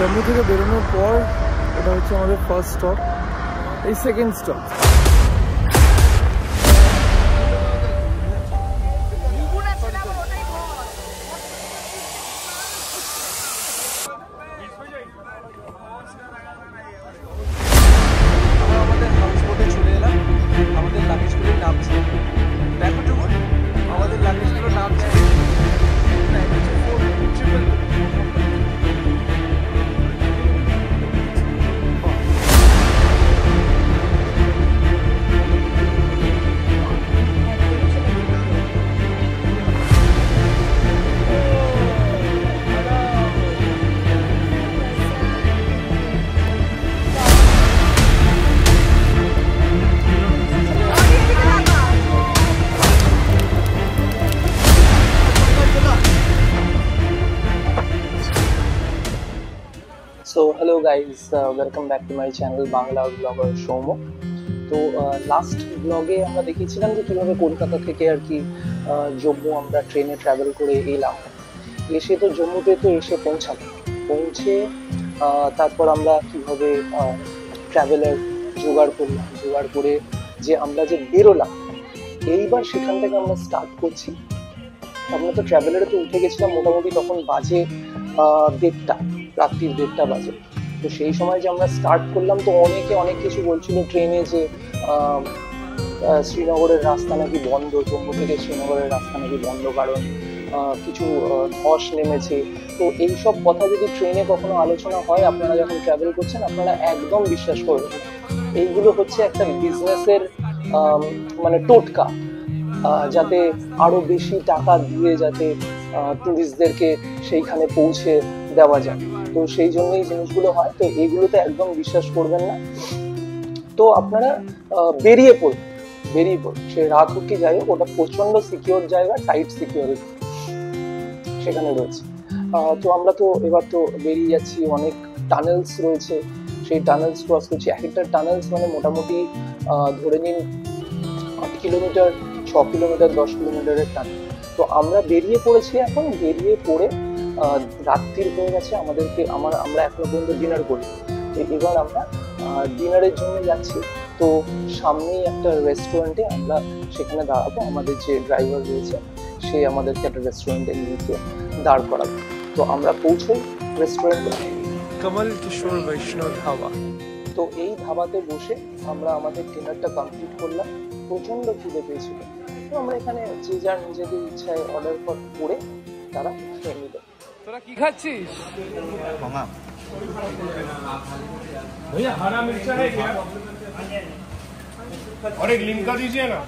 জম্মু থেকে বেরোনোর পর এটা হচ্ছে আমাদের ফার্স্ট স্টপ, এই সেকেন্ড স্টপ। আমাদের হাউস বোটে চলে এলাম, আমাদের লাগেজগুলো নামছে। দেখো তো আমাদের লাগেজগুলো নামছে। So hello guys, welcome back to my channel Bangla blogger Soum. তো লাস্ট ব্লগে আমরা দেখিয়েছিলাম যে কীভাবে কলকাতা থেকে আর কি জম্মু আমরা ট্রেনে ট্রাভেল করে এলাম। এসে তো জম্মুতে তো এসে পৌঁছে তারপর আমরা কীভাবে ট্রাভেলার জোগাড় করলাম, জোগাড় করে যে আমরা যে বেরোলাম, এইবার সেখান থেকে আমরা স্টার্ট করছি। আমরা তো ট্রাভেলারে তো উঠে গেছিলাম মোটামুটি তখন বাজে 1:30, রাত্রির 1:30 বাজে। তো সেই সময় যে আমরা স্টার্ট করলাম তো অনেকে অনেক কিছু বলছিল ট্রেনে যে শ্রীনগরের রাস্তা নাকি বন্ধ, জম্মু থেকে শ্রীনগরের রাস্তা নাকি বন্ধ, কারণ কিছু ধস নেমেছে। তো এইসব কথা যদি ট্রেনে কখনো আলোচনা হয়, আপনারা যখন ট্রাভেল করছেন আপনারা একদম বিশ্বাস করবেন না। এইগুলো হচ্ছে একটা বিজনেসের মানে টোটকা, যাতে আরো বেশি টাকা দিয়ে যাতে টুরিস্টদেরকে সেইখানে পৌঁছে দেওয়া যায়। তো সেই জন্যই জিনিসগুলো হয়। তো এইগুলোতে একদম বিশ্বাস করবেন না। তো আপনারা বেরিয়ে পড়ুন। সে রাত হোক কি যাই হোক, ওটা প্রচন্ড সিকিউর জায়গা, টাইট সিকিউরিটি সেখানে রয়েছে। তো আমরা তো এবার তো বেরিয়ে যাচ্ছি। অনেক টানেলস রয়েছে, সেই টানেলস ক্রস করছি। এক একটা টানেলস মানে মোটামুটি ধরে নিন 8 কিলোমিটার, 6 কিলোমিটার, 10 কিলোমিটারের টানেল। তো আমরা বেরিয়ে পড়েছি। এখন বেরিয়ে পড়ে রাত্রির হয়ে গেছে আমাদেরকে, আমরা এখনো পর্যন্ত ডিনার করি। তো এবার আমরা ডিনারের জন্য যাচ্ছি। তো সামনেই একটা রেস্টুরেন্টে আমরা সেখানে দাঁড়াবো। আমাদের যে ড্রাইভার রয়েছে সে আমাদেরকে একটা রেস্টুরেন্টে নিয়ে গিয়ে দাঁড় করাবো। তো আমরা পৌঁছই রেস্টুরেন্টে, কমল কিশোর বৈষ্ণব ধাবা। তো এই ধাবাতে বসে আমরা আমাদের ডিনারটা কমপ্লিট করলাম। প্রচন্ড খিদে পেয়েছিল। তো আমরা এখানে যে যার নিজেদের ইচ্ছায় অর্ডার করে তারা খেয়ে নিল। তোরা কি খাচ্ছিস? भैया हरा मिर्चा है क्या? और एक लिमका दीजिए ना।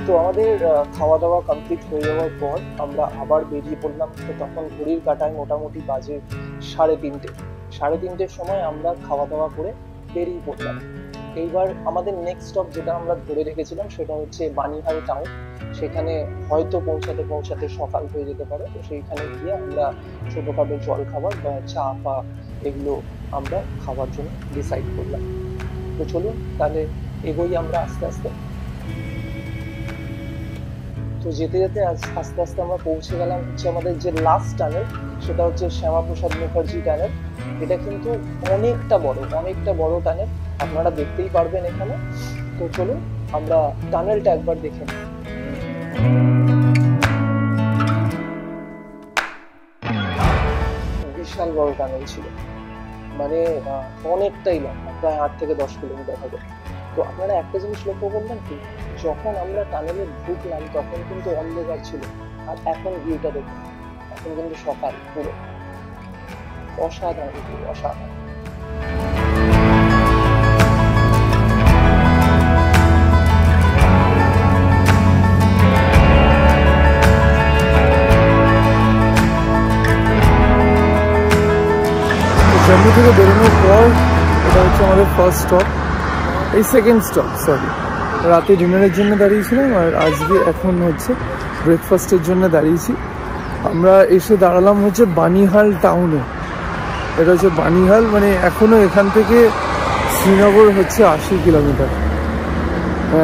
তো আমাদের খাওয়া দাওয়া কমপ্লিট হয়ে যাওয়ার পর আমরা আবার বেরিয়ে পড়লাম। তো তখন ঘড়ির কাঁটায় মোটামুটি বাজে 3:30। 3:30-র সময় আমরা খাওয়া দাওয়া করে বেরিয়ে পড়লাম। এইবার আমাদের নেক্সট স্টপ যেটা আমরা ধরে রেখেছিলাম সেটা হচ্ছে বানিহাল টাউন। সেখানে হয়তো পৌঁছাতে সকাল হয়ে যেতে পারে। তো সেইখানে গিয়ে আমরা ছোটোখাটো জল খাবার বা চা পা এগুলো আমরা খাওয়ার জন্য ডিসাইড করলাম। তো চলুন তাহলে এগোই আমরা আস্তে আস্তে। তো যেতে যেতে আস্তে আস্তে আমরা পৌঁছে গেলাম হচ্ছে আমাদের যে লাস্ট টানেল, সেটা হচ্ছে শ্যামাপ্রসাদ মুখার্জি টানেল। এটা কিন্তু অনেকটা বড় টানেল, আপনারা দেখতেই পারবেন এখানে। তো চলুন আমরা টানেলটা একবার দেখে নিই। বিশাল বড় টানেল ছিল, মানে অনেকটাই লম্বা, প্রায় 8 থেকে 10 কিলোমিটার হবে। তো আপনারা একটা জিনিস লক্ষ্য করবেন কি, যখন আমরা টানেলে ঢুকলাম তখন কিন্তু অন্ধকার ছিল, আর এখন ভিউটা দেখুন, এখন কিন্তু সকাল পুরো। অসাধারণ। জম্মু থেকে বেরোনোর পর এটা হচ্ছে আমাদের ফার্স্ট স্টপ, এই সেকেন্ড স্টপ। রাতে ডিনারের জন্য দাঁড়িয়েছিলাম, আর আজকে এখন হচ্ছে ব্রেকফাস্টের জন্য দাঁড়িয়েছি। আমরা এসে দাঁড়ালাম হচ্ছে বানিহাল টাউনে। এটা হচ্ছে বানিহাল, মানে এখনও এখান থেকে শ্রীনগর হচ্ছে 80 কিলোমিটার।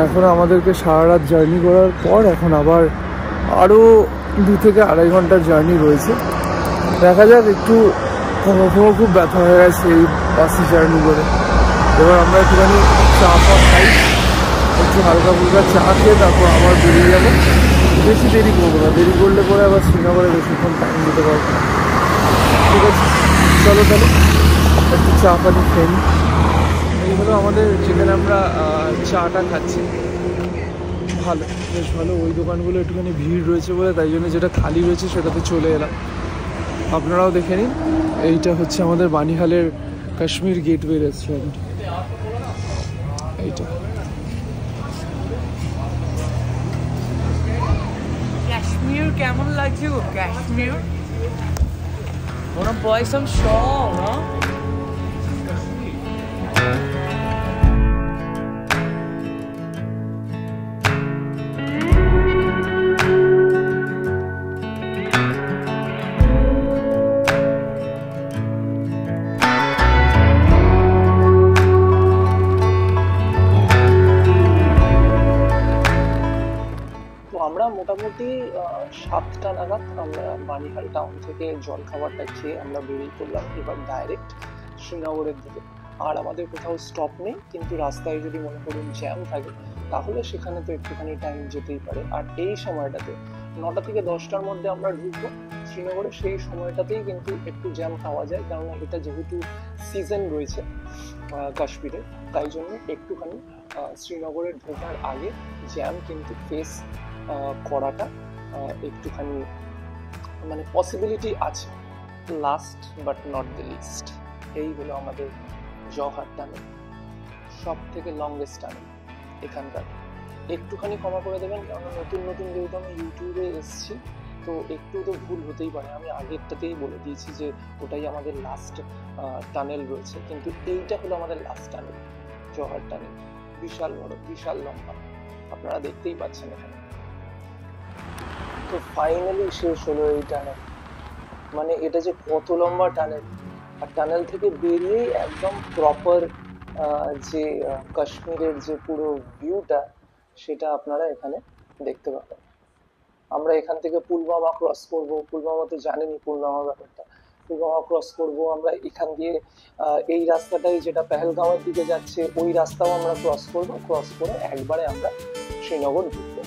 এখন আমাদেরকে সারা রাত জার্নি করার পর এখন আবার আরও 2 থেকে আড়াই ঘন্টার জার্নি রয়েছে। দেখা যাক, একটু কোমর খুব ব্যথা হয়ে গেছে এই বাসে জার্নি করে। এবার আমরা একটুখানি চা খাই, একটু হালকা ফুলকা চা খেয়ে তারপর আবার বেরিয়ে যাবো। বেশি দেরি করবো না, দেরি করলে পরে আবার শ্রীনগরে বেশিক্ষণ টাইম দিতে পারবো না। ঠিক আছে, চলো তাহলে একটু চা পানি খেয়ে নিই। এই হলো আমাদের যেখানে আমরা চাটা খাচ্ছি, ভালো, বেশ ভালো। ওই দোকানগুলো একটুখানি ভিড় রয়েছে বলে তাই জন্য যেটা খালি রয়েছে সেটাতে চলে এলাম। আপনারাও দেখে নিন। এইটা হচ্ছে আমাদের বানিহালের কাশ্মীর গেটওয়ে রেস্টুরেন্ট। এইটা কাশ্মীর কেমন লাগছে গো? Kashmir wanna buy some shawl, huh? আমরা মোটামুটি 7টা নাগাদ আমরা বানিহাল টাউন থেকে জলখাবারটা খেয়ে আমরা বেরিয়ে পড়লাম এবার ডাইরেক্ট শ্রীনগরের দিকে। আর আমাদের কোথাও স্টপ নেই, কিন্তু রাস্তায় যদি মনে করুন জ্যাম থাকে তাহলে সেখানে তো একটুখানি টাইম যেতেই পারে। আর এই সময়টাতে 9টা থেকে 10টার মধ্যে আমরা ঢুকবো শ্রীনগরে, সেই সময়টাতেই কিন্তু একটু জ্যাম পাওয়া যায়, কারণ এটা যেহেতু সিজন রয়েছে কাশ্মীরে, তাই জন্য একটুখানি শ্রীনগরে ঢোকার আগে জ্যাম কিন্তু ফেস করাটা একটুখানি মানে পসিবিলিটি আছে। Last but not the least, এই হলো আমাদের জওহর টানেল, সব থেকে লংগেস্ট টানেল এখানকার। একটুখানি ক্ষমা করে দেবেন, কারণ নতুন নতুন যেহেতু আমি ইউটিউবে এসেছি তো একটু তো ভুল হতেই পারে। আমি আগেরটাতেই বলে দিয়েছি যে ওটাই আমাদের লাস্ট টানেল রয়েছে, কিন্তু এইটা হলো আমাদের লাস্ট টানেল, জওহর টানেল। বিশাল বড়, বিশাল লম্বা, আপনারা দেখতেই পাচ্ছেন এখানে। তো ফাইনালি শেষ হলো এই টানেল। মানে এটা যে কত লম্বা টানেল, আর টানেল থেকে বেরিয়েই একদম প্রপার যে কাশ্মীরের যে পুরো ভিউটা সেটা আপনারা এখানে দেখতে পাবেন। আমরা এখান থেকে পুলওয়ামা ক্রস করব। পুলওয়ামা তো জানেনই পুলওয়ামা ব্যাপারটা। পুলওয়ামা ক্রস করব আমরা এখান দিয়ে, এই রাস্তাটাই যেটা পেহেলগাঁওয়ের দিকে যাচ্ছে ওই রাস্তাও আমরা ক্রস করব। ক্রস করে একবারে আমরা শ্রীনগর ঢুকবো।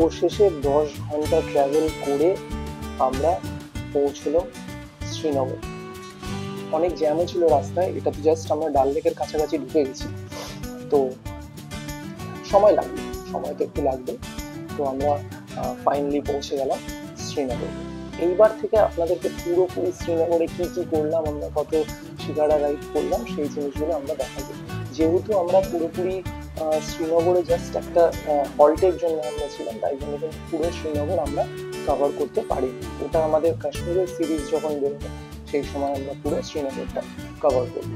অবশেষে 10 ঘন্টা ট্রাভেল করে আমরা পৌঁছলাম শ্রীনগর। অনেক জ্যামও ছিল রাস্তায়, এটা তো জাস্ট আমরা ডাল লেকের কাছাকাছি ঢুকে গেছি, তো সময় লাগবে, সময় তো একটু লাগবে। তো আমরা ফাইনালি পৌঁছে গেলাম শ্রীনগর। এইবার থেকে আপনাদেরকে পুরোপুরি শ্রীনগরে কি কি করলাম, আমরা কত শিকারা রাইড করলাম সেই জিনিসগুলো আমরা দেখাবো। যেহেতু আমরা পুরোপুরি শ্রীনগরে জাস্ট একটা হল্টের জন্য আমরা ছিলাম, তাই জন্য কিন্তু পুরো শ্রীনগর আমরা কভার করতে পারিনি। ওটা আমাদের কাশ্মীরের সিরিজ যখন বেরোবে সেই সময় আমরা পুরো শ্রীনগরটা কভার করব।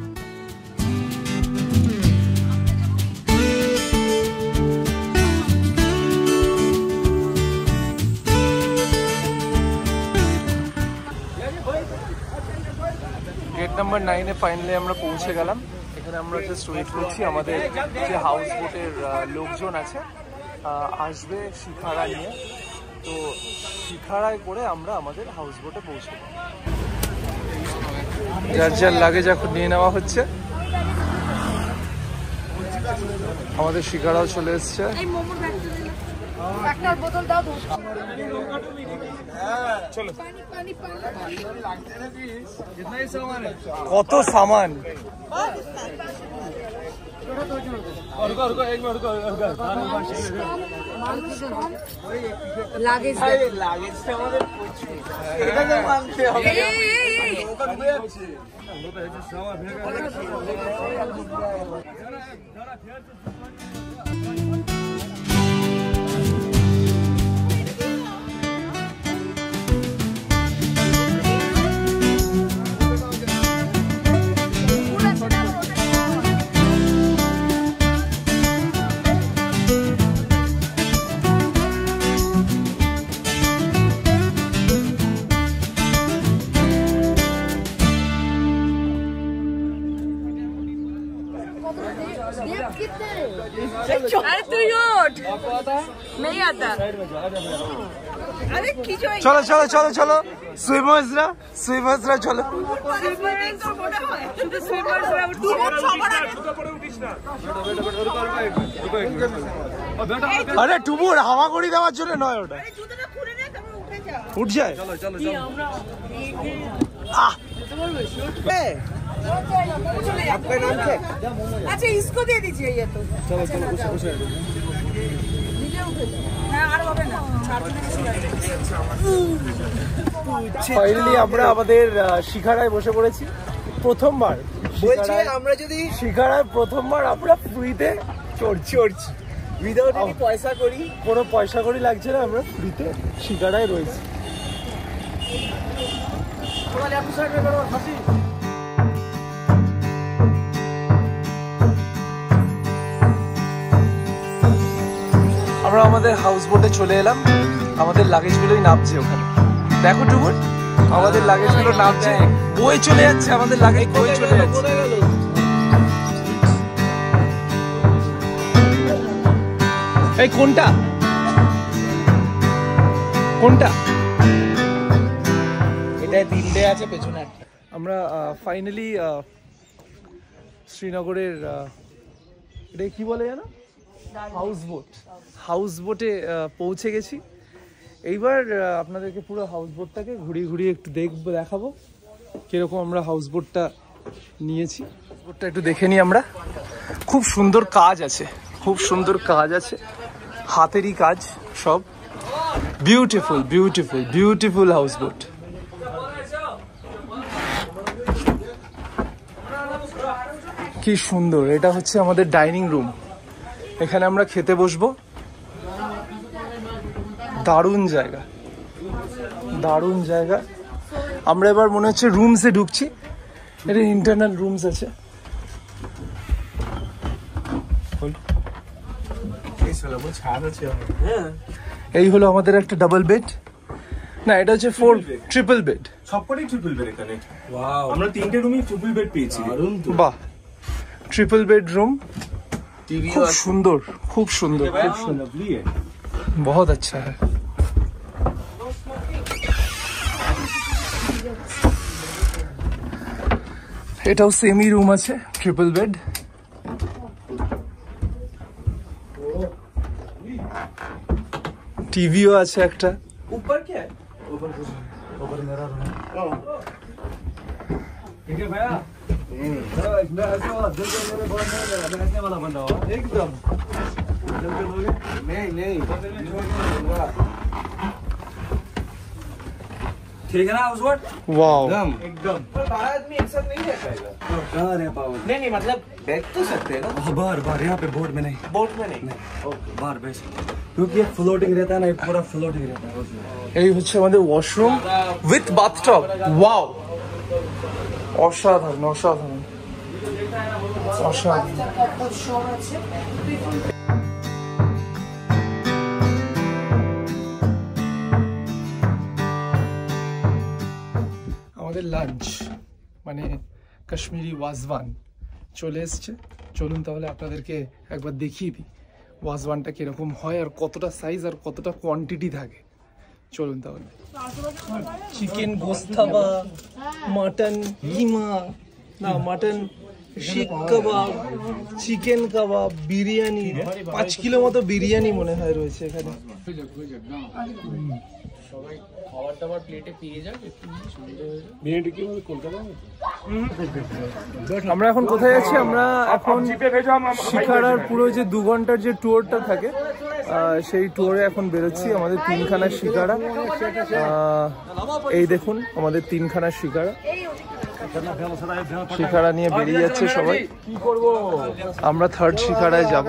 গেট নাম্বার 9-এ ফাইনালি আমরা পৌঁছে গেলাম। এখানে আমরা জাস্ট ওয়েট করছি, আমাদের যে হাউস বোটের লোকজন আছে আসবে শিখারা নিয়ে, তো শিখারায় করে আমরা আমাদের হাউস বোটে পৌঁছে যাব। যার যার লাগেজ এখন নিয়ে নেওয়া হচ্ছে। আমাদের শিখারাও চলে এসছে। কত সামান, नहीं आता। अरे চলো চলো চলো চলো সুইমার্সরা চলো। আরে টুবুর হাওয়া করি দেওয়ার জন্য নয়, ওটা উঠ যায়। आपका नाम क्या? अच्छा इसको दे दीजिए ये तो। चलो चलो कुछ ফাইনালি আমরা আমাদের শিখারায় বসে পড়েছি। প্রথমবার বলছি আমরা যদি শিখারায় প্রথমবার আমরা ফ্রিতে চড়ছি উইদাউট এনি পয়সা করি, কোনো পয়সা করি লাগছে না, আমরা ফ্রিতে শিখারায় রয়েছি। আমরা আমাদের হাউস বোটে চলে এলাম, আমাদের লাগেজগুলোই নামছে ওখানে। দেখো টুকুর, আমাদের লাগেজগুলো নামছে, বই চলে যাচ্ছে, আমাদের লাগেজ বই চলে যাচ্ছে। এই কোনটা কোনটা? এটা তিনটে আছে পেছনে। আমরা ফাইনালি শ্রীনগরের এটা কি বলে জানো, হাউস বোটে পৌঁছে গেছি। এইবার আপনাদেরকে পুরো হাউস বোটটাকে ঘুরিয়ে একটু দেখাবো কিরকম আমরা হাউস বোটটা নিয়েছি। বোটটা একটু দেখে নিই আমরা। খুব সুন্দর কাজ আছে, হাতেরই কাজ সব। Beautiful house boat. কি সুন্দর। এটা হচ্ছে আমাদের ডাইনিং রুম, এখানে আমরা খেতে বসবো। দারুণ জায়গা। আমরা এবার মনে হচ্ছে রুমসে ঢুকছি। এটা ইন্টারনাল রুমস আছে। এই হলো আমাদের একটা ডাবল বেড, না এটা হচ্ছে ট্রিপল বেড। সবকটাই ট্রিপল বেড এখানে। ওয়াও, আমরা তিনটে রুমই ট্রিপল বেড পেয়েছি। বাহ, ট্রিপল বেড রুম, খুব সুন্দর। बहुत अच्छा है। এটাও সেমি রুম আছে, ট্রিপল বেড। টিভিও আছে একটা। ऊपर क्या है? ऊपर मेरा रूम है। ठीक है भैया, मैं ऐसे वाला दिल से मेरे बहुत बैठने वाला बंदा हो एकदम। नहीं ठीक है ना हाउस बोट? वाओ, एकदम। पर 12 आदमी एक साथ नहीं रह पाएगा। कहाँ रह पाओगे? नहीं मतलब बैठ तो सकते हैं ना। बाहर यहाँ पे बोट में नहीं। बोट में नहीं। बाहर बैठ, क्योंकि ये फ्लोटिंग रहता है ना, ये पूरा फ्लोटिंग रहता है। এই হচ্ছে আমাদের ওয়াশরুম উইথ বাথটব। ওয়াও, অসাধারণ। আমাদের লাঞ্চ মানে কাশ্মীরি ওয়াজওয়ান চলে এসছে। চলুন তাহলে আপনাদেরকে একবার দেখিয়ে দিই ওয়াজওয়ানটা কিরকম হয়, আর কতটা সাইজ আর কতটা কোয়ান্টিটি থাকে। চলুন তাহলে। চিকেন গোস্তাবা, মাটন কিমা, না মাটন শিক কাবাব, চিকেন কাবাব, বিরিয়ানি, 5 কিলো মতো বিরিয়ানি মনে হয় রয়েছে এখানে। আমরা এখন কোথায় যাচ্ছি? আমরা এখন শিখারার পুরো যে 2 ঘন্টার যে ট্যুরটা থাকে সেই ট্যুরে এখন বেরোচ্ছি। আমাদের 3খানা শিখারা, এই দেখুন আমাদের 3খানা শিখারা নিয়ে বেরিয়ে যাচ্ছে সবাই। আমরা 3rd শিখারায় যাব।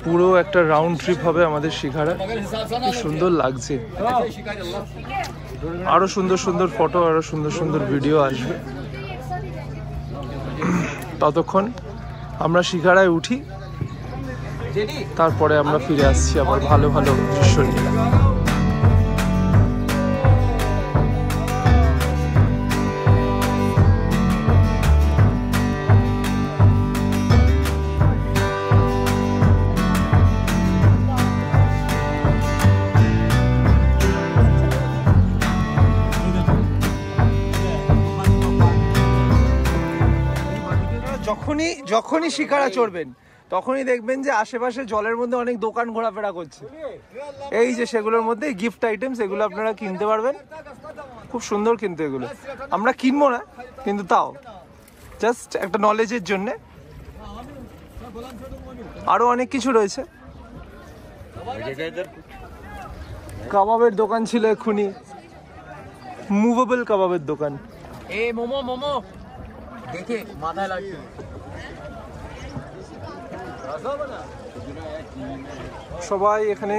পুরো একটা রাউন্ড ট্রিপ হবে আমাদের শিখারা। কি সুন্দর লাগছে, আরো সুন্দর ফটো, আরো সুন্দর ভিডিও আসবে। ততক্ষণ আমরা শিখারায় উঠি, তারপরে আমরা ফিরে আসছি আবার ভালো দৃশ্য নিয়ে। যখনই শিকারা চড়বেন তখনই দেখবেন যে আশেপাশে জলের মধ্যে অনেক দোকান ঘোরাফেরা করছে। এই যে সেগুলোর মধ্যে গিফট আইটেমস, এগুলো আপনারা কিনতে পারবেন। খুব সুন্দর কিন্তু এগুলো, আমরা কিনবো না কিন্তু তাও জাস্ট একটা নলেজের জন্য। আরো অনেক কিছু রয়েছে। কাবাবের দোকান ছিল এক্ষুনি, মুভেবল কাবাবের দোকান। এই মোমো মোমো দেখে মাথায় লাগছে। সবাই এখানে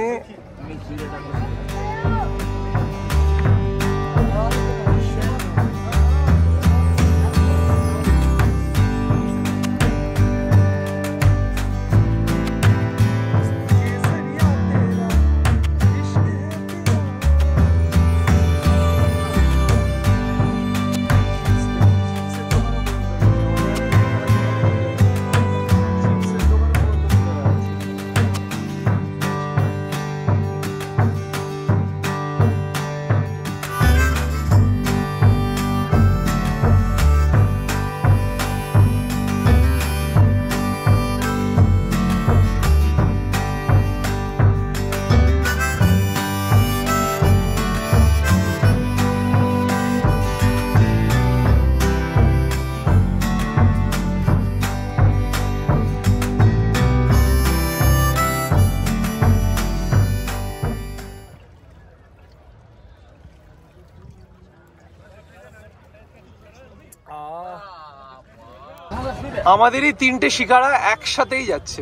আমাদেরই 3টে শিকারা একসাথেই যাচ্ছে,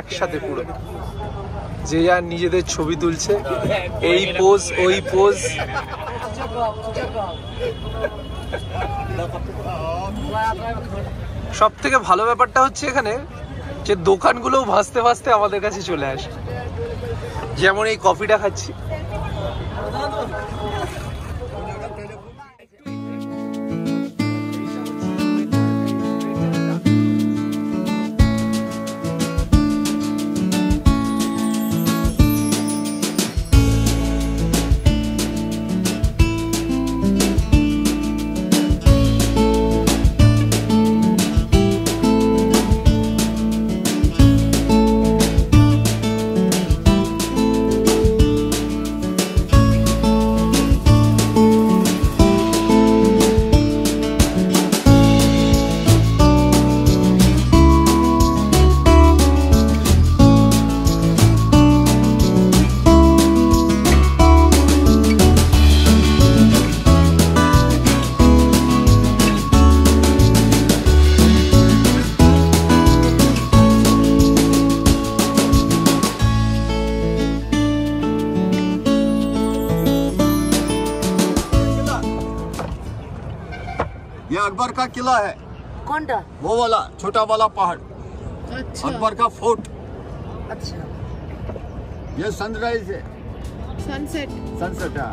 একসাথে পুরো। যে যার নিজেদের ছবি তুলছে, এই পোজ ওই পোজ। সব থেকে ভালো ব্যাপারটা হচ্ছে এখানে যে দোকানগুলোও ভাসতে ভাসতে আমাদের কাছে চলে আসে। যেমন এই কফিটা খাচ্ছি, ये अकबर का किला है। कौन टा? वो वाला छोटा वाला पहाड़, अच्छा अकबर का फोर्ट। अच्छा ये सनराइज है, सनसेट। सनसेट है।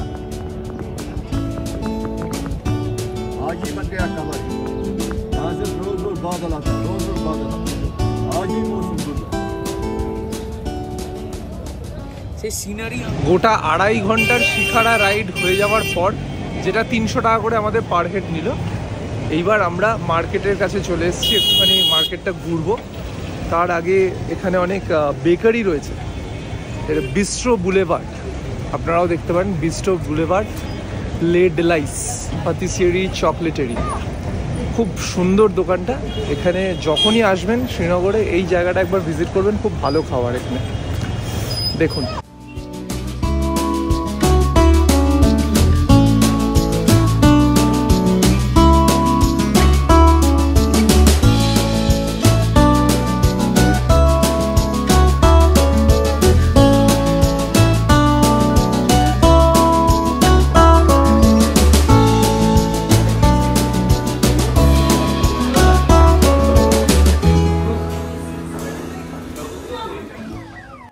आज ही बन गया कलर, यहाँ से रोज रोज बादल आता है, रोज रोज बादल आता है। आज ही मौसम खुला। সেই সিনারি গোটা 2.5 ঘন্টার শিখারা রাইড হয়ে যাওয়ার পর, যেটা 300 টাকা করে আমাদের পার হেড নিল, এইবার আমরা মার্কেটের কাছে চলে এসেছি। একটুখানি মার্কেটটা ঘুরবো। তার আগে এখানে অনেক বেকারি রয়েছে। এটা বিস্ট্রো বুলেভার্ড, আপনারাও দেখতে পারেন বিস্ট্রো বুলেভার্ড। লে ডেলাইস পাতিসিয়েরি চকলেটারি, খুব সুন্দর দোকানটা। এখানে যখনই আসবেন শ্রীনগরে এই জায়গাটা একবার ভিজিট করবেন, খুব ভালো খাবার এখানে। দেখুন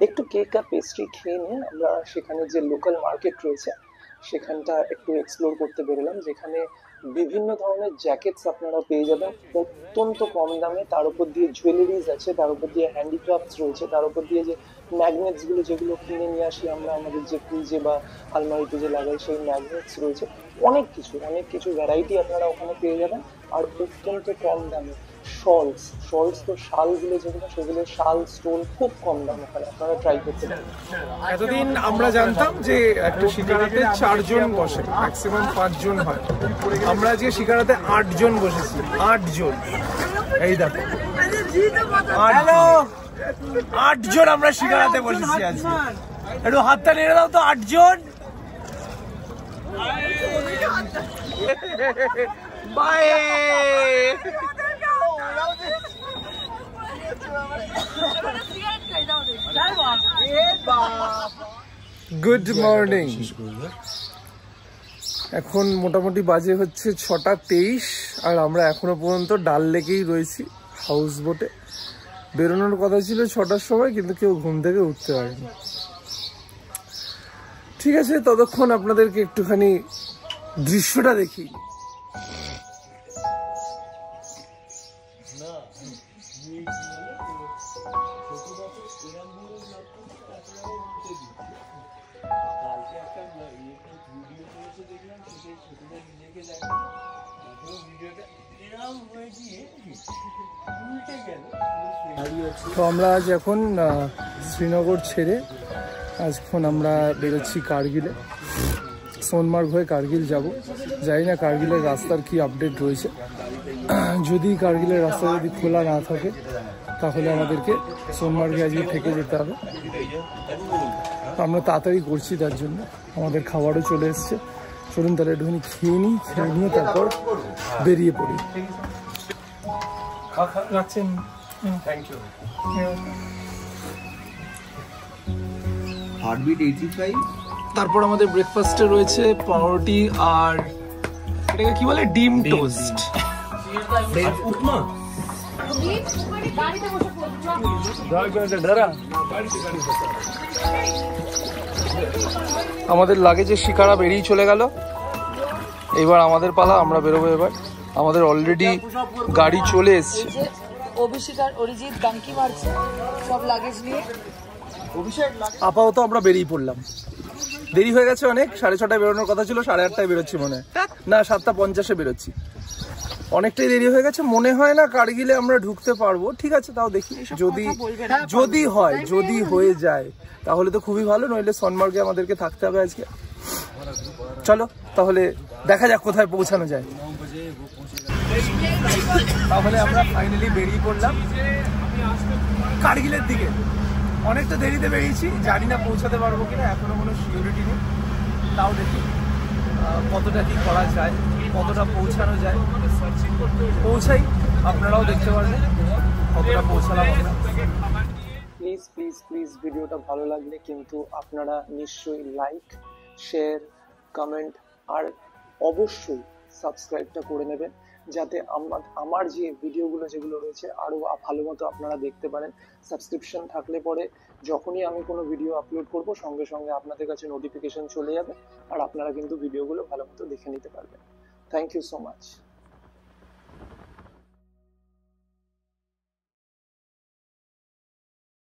একটু কেক আর পেস্ট্রি খেয়ে নিয়ে আমরা সেখানে যে লোকাল মার্কেট রয়েছে সেখানটা একটু এক্সপ্লোর করতে বেরোলাম, যেখানে বিভিন্ন ধরনের জ্যাকেটস আপনারা পেয়ে যাবেন অত্যন্ত কম দামে। তার উপর দিয়ে জুয়েলারিজ আছে, তার উপর দিয়ে হ্যান্ডিক্রাফটস রয়েছে, তার উপর দিয়ে যে ম্যাগনেটসগুলো যেগুলো কিনে নিয়ে আসি আমরা আমাদের যে ফ্রিজে বা আলমারিতে যে লাগাই সেই ম্যাগনেটস রয়েছে। অনেক কিছু ভ্যারাইটি আপনারা ওখানে পেয়ে যাবেন আর অত্যন্ত কম দামে। শলস তো শালগুলো যেগুলো, সেগুলো শাল স্টোন খুব কম দাম ওখানে, আপনারা ট্রাই করতে পারেন। এতদিন আমরা জানতাম যে একটা শিকারাতে 4 জন বসে, ম্যাক্সিমাম 5 জন হয়। আমরা আজকে শিকারাতে 8 জন বসেছি, 8 জন। এই দেখো, 8 জন আমরা শিকারাতে বসেছি আজকে। একটু হাতটা নেড়ে দাও তো, 8 জন। বাই। Good morning. এখন মোটামুটি বাজে হচ্ছে 6:23, আর আমরা এখনো পর্যন্ত ডাল লেকেই রয়েছি, হাউস বোটে। বেরোনোর কথা ছিল 6টার সময়, কিন্তু কেউ ঘুম থেকে উঠতে পারেনি। ঠিক আছে, ততক্ষণ আপনাদেরকে একটুখানি দৃশ্যটা দেখি। তো আমরা আজ এখন শ্রীনগর ছেড়ে আজখন আমরা বেরোচ্ছি কার্গিলে। সোনমার্গ হয়ে কার্গিল যাব। জানি না কার্গিলের রাস্তার কি আপডেট রয়েছে। যদি কার্গিলের রাস্তা যদি খোলা না থাকে তাহলে আমাদেরকে সোনমার্গে আজকে থেকে যেতে হবে। আমরা তাড়াতাড়ি করছি, তার জন্য আমাদের খাবারও চলে এসছে। চলুন তাহলে একটুখানি খেয়ে নিই, খেয়ে নিয়ে তারপর বেরিয়ে পড়ি। রাখছেন? Thank you. হার্টবিট 85। তারপর আমাদের ব্রেকফাস্টে রয়েছে পাউরুটি আর এটাকে কি বলে, ডিম টোস্ট। উপমা। আমাদের লাগেজে শিকারা বেরিয়ে চলে গেল। এবার আমাদের পালা, আমরা বেরোবো এবার। আমাদের অলরেডি গাড়ি চলে এসছে। অভিষেক আর অরিজিৎ ডাঙ্কি মারছে সব লাগেজ নিয়ে। আপাতত আমরা বেরিয়ে পড়লাম। দেরি হয়ে গেছে অনেক, 6:30 বেরোনোর কথা ছিল, 8:30 বেরোচ্ছি মনে হয়, না 7:50 বেরোচ্ছি। অনেকটাই দেরি হয়ে গেছে, মনে হয় না কার্গিলে আমরা ঢুকতে পারবো। ঠিক আছে, তাও দেখি, যদি হয়ে যায় তাহলে তো খুবই ভালো, নইলে সোনমার্গে আমাদেরকে থাকতে হবে আজকে। চলো তাহলে দেখা যাক কোথায় পৌঁছানো যায়। তাহলে আমরা ফাইনালি বেরিয়ে পড়লাম কার্গিলের দিকে। অনেকটা দেরিতে বেরিয়েছি, জানি না পৌঁছাতে পারবো কিনা, এখনো কোনো সিকিউরিটি নেই। তাও দেখি কতটা কি করা যায়, কতটা পৌঁছানো যায়। পৌঁছাই, আপনারাও দেখতে পারবেন কতটা পৌঁছালাম আমরা। প্লিজ ভিডিওটা ভালো লাগলে কিন্তু আপনারা নিশ্চয়ই লাইক, শেয়ার, কমেন্ট আর অবশ্যই সাবস্ক্রাইবটা করে নেবেন, যাতে আমার যে ভিডিওগুলো যেগুলো রয়েছে আরও ভালো মতো আপনারা দেখতে পারেন। সাবস্ক্রিপশন থাকলে পরে যখনই আমি কোনো ভিডিও আপলোড করব সঙ্গে সঙ্গে আপনাদের কাছে নোটিফিকেশন চলে যাবে, আর আপনারা কিন্তু ভিডিওগুলো ভালো মতো দেখে নিতে পারবেন। Thank you so much.